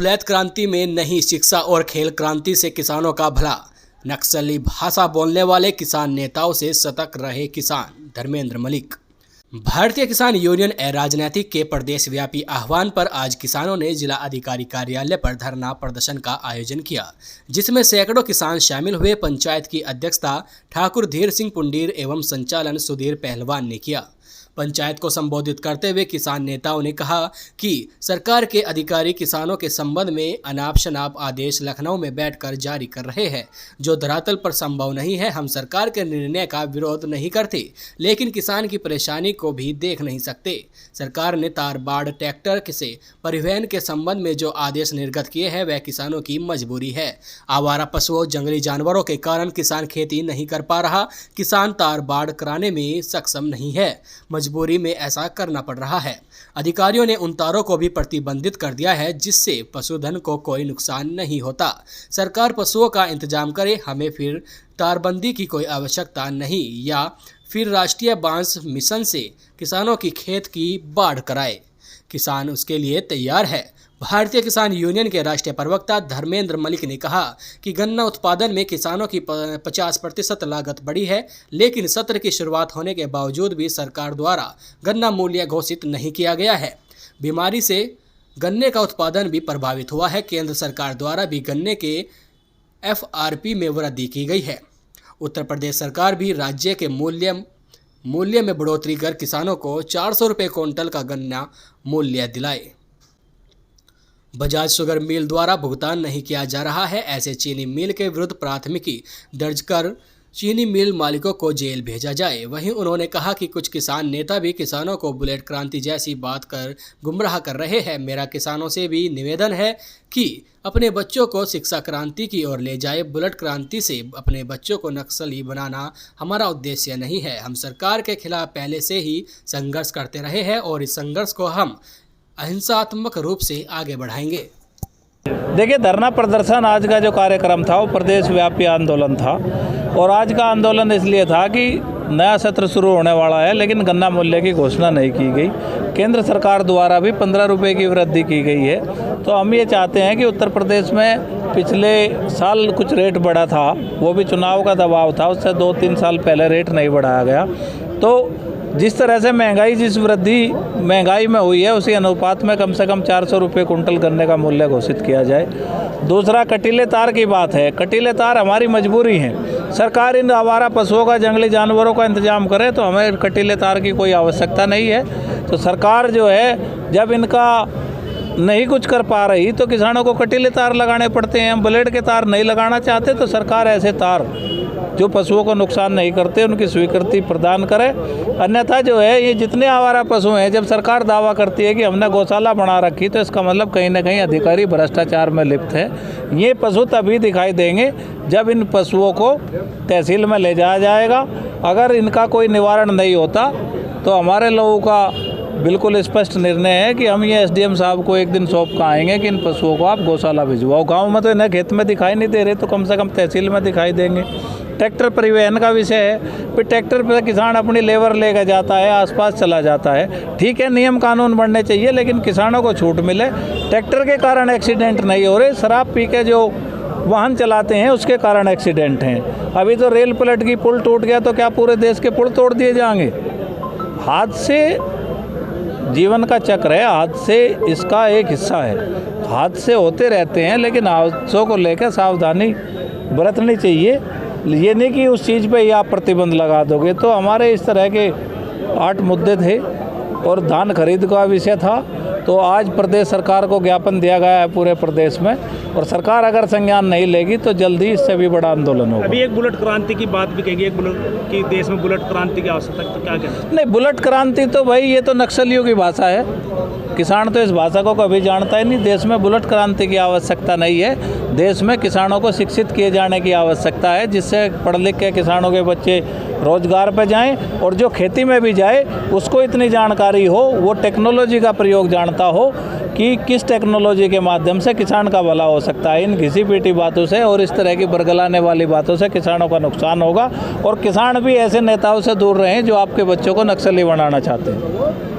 Bullet क्रांति में नहीं, शिक्षा और खेल क्रांति से किसानों का भला। नक्सली भाषा बोलने वाले किसान नेताओं से सतर्क रहे किसान। धर्मेंद्र मलिक। भारतीय किसान यूनियन राजनीतिक के प्रदेश व्यापी आह्वान पर आज किसानों ने जिला अधिकारी कार्यालय पर धरना प्रदर्शन का आयोजन किया, जिसमें सैकड़ों किसान शामिल हुए। पंचायत की अध्यक्षता ठाकुर धीर सिंह पुंडीर एवं संचालन सुधीर पहलवान ने किया। पंचायत को संबोधित करते हुए किसान नेताओं ने कहा कि सरकार के अधिकारी किसानों के संबंध में अनाप शनाप आदेश लखनऊ में बैठकर जारी कर रहे हैं, जो धरातल पर संभव नहीं है। हम सरकार के निर्णय का विरोध नहीं करते, लेकिन किसान की परेशानी को भी देख नहीं सकते। सरकार ने तार बाढ़ ट्रैक्टर से परिवहन के संबंध में जो आदेश निर्गत किए हैं, वह किसानों की मजबूरी है। आवारा पशुओं, जंगली जानवरों के कारण किसान खेती नहीं कर पा रहा। किसान तार बाढ़ कराने में सक्षम नहीं है, मजबूरी में ऐसा करना पड़ रहा है। अधिकारियों ने उन तारों को भी प्रतिबंधित कर दिया है, जिससे पशुधन को कोई नुकसान नहीं होता। सरकार पशुओं का इंतजाम करे, हमें फिर तारबंदी की कोई आवश्यकता नहीं, या फिर राष्ट्रीय बांस मिशन से किसानों की खेत की बाढ़ कराए। किसान उसके लिए तैयार है। भारतीय किसान यूनियन के राष्ट्रीय प्रवक्ता धर्मेंद्र मलिक ने कहा कि गन्ना उत्पादन में किसानों की 50% लागत बढ़ी है, लेकिन सत्र की शुरुआत होने के बावजूद भी सरकार द्वारा गन्ना मूल्य घोषित नहीं किया गया है। बीमारी से गन्ने का उत्पादन भी प्रभावित हुआ है। केंद्र सरकार द्वारा भी गन्ने के FRP में वृद्धि की गई है। उत्तर प्रदेश सरकार भी राज्य के मूल्य में बढ़ोतरी कर किसानों को 400 रुपये क्विंटल का गन्ना मूल्य दिलाए। बजाज शुगर मिल द्वारा भुगतान नहीं किया जा रहा है, ऐसे चीनी मिल के विरुद्ध प्राथमिकी दर्ज कर चीनी मिल मालिकों को जेल भेजा जाए। वहीं उन्होंने कहा कि कुछ किसान नेता भी किसानों को बुलेट क्रांति जैसी बात कर गुमराह कर रहे हैं। मेरा किसानों से भी निवेदन है कि अपने बच्चों को शिक्षा क्रांति की ओर ले जाए। बुलेट क्रांति से अपने बच्चों को नक्सली बनाना हमारा उद्देश्य नहीं है। हम सरकार के खिलाफ पहले से ही संघर्ष करते रहे हैं और इस संघर्ष को हम अहिंसात्मक रूप से आगे बढ़ाएंगे। देखिए, धरना प्रदर्शन आज का जो कार्यक्रम था वो प्रदेश व्यापी आंदोलन था, और आज का आंदोलन इसलिए था कि नया सत्र शुरू होने वाला है, लेकिन गन्ना मूल्य की घोषणा नहीं की गई। केंद्र सरकार द्वारा भी 15 रुपये की वृद्धि की गई है। तो हम ये चाहते हैं कि उत्तर प्रदेश में पिछले साल कुछ रेट बढ़ा था, वो भी चुनाव का दबाव था, उससे 2-3 साल पहले रेट नहीं बढ़ाया गया। तो जिस तरह से जिस वृद्धि महंगाई में हुई है, उसी अनुपात में कम से कम 400 रुपये कुंटल गन्ने का मूल्य घोषित किया जाए। दूसरा, कटीले तार की बात है। कटीले तार हमारी मजबूरी है। सरकार इन आवारा पशुओं का, जंगली जानवरों का इंतजाम करे, तो हमें कटीले तार की कोई आवश्यकता नहीं है। तो सरकार जो है, जब इनका नहीं कुछ कर पा रही तो किसानों को कटीले तार लगाने पड़ते हैं। हम ब्लेड के तार नहीं लगाना चाहते, तो सरकार ऐसे तार जो पशुओं को नुकसान नहीं करते उनकी स्वीकृति प्रदान करे। अन्यथा जो है, ये जितने आवारा पशु हैं, जब सरकार दावा करती है कि हमने गौशाला बना रखी, तो इसका मतलब कहीं ना कहीं अधिकारी भ्रष्टाचार में लिप्त है। ये पशु तभी दिखाई देंगे जब इन पशुओं को तहसील में ले जाया जाएगा। अगर इनका कोई निवारण नहीं होता तो हमारे लोगों का बिल्कुल स्पष्ट निर्णय है कि हम ये SDM साहब को एक दिन सौंप कर आएंगे कि इन पशुओं को आप गौशाला भिजवाओ। गाँव में तो इन्हें खेत में दिखाई नहीं दे रहे, तो कम से कम तहसील में दिखाई देंगे। ट्रैक्टर परिवहन का विषय है, फिर ट्रैक्टर पर किसान अपनी लेबर लेकर जाता है, आसपास चला जाता है। ठीक है, नियम कानून बनने चाहिए, लेकिन किसानों को छूट मिले। ट्रैक्टर के कारण एक्सीडेंट नहीं हो रहे, शराब पी के जो वाहन चलाते हैं उसके कारण एक्सीडेंट हैं। अभी तो रेल पलट की, पुल टूट गया, तो क्या पूरे देश के पुल तोड़ दिए जाएंगे? हादसे जीवन का चक्र है, हादसे इसका एक हिस्सा है। हादसे होते रहते हैं, लेकिन हादसों को लेकर सावधानी बरतनी चाहिए। ये नहीं कि उस चीज़ पे ही आप प्रतिबंध लगा दोगे। तो हमारे इस तरह के 8 मुद्दे थे, और धान खरीद का विषय था। तो आज प्रदेश सरकार को ज्ञापन दिया गया है पूरे प्रदेश में, और सरकार अगर संज्ञान नहीं लेगी तो जल्दी इससे भी बड़ा आंदोलन होगा। अभी एक बुलेट क्रांति की बात भी कहेगी, एक बुलेट की देश में बुलेट क्रांति की आवश्यकता, तो क्या कहना? नहीं, बुलेट क्रांति तो भाई ये तो नक्सलियों की भाषा है। किसान तो इस भाषा को कभी जानता ही नहीं। देश में बुलेट क्रांति की आवश्यकता नहीं है। देश में किसानों को शिक्षित किए जाने की आवश्यकता है, जिससे पढ़ लिख के किसानों के बच्चे रोजगार पर जाएं, और जो खेती में भी जाए उसको इतनी जानकारी हो, वो टेक्नोलॉजी का प्रयोग जानता हो कि किस टेक्नोलॉजी के माध्यम से किसान का भला हो सकता है। इन घिसी पीटी बातों से और इस तरह की बरगलाने वाली बातों से किसानों का नुकसान होगा, और किसान भी ऐसे नेताओं से दूर रहें जो आपके बच्चों को नक्सली बनाना चाहते हैं।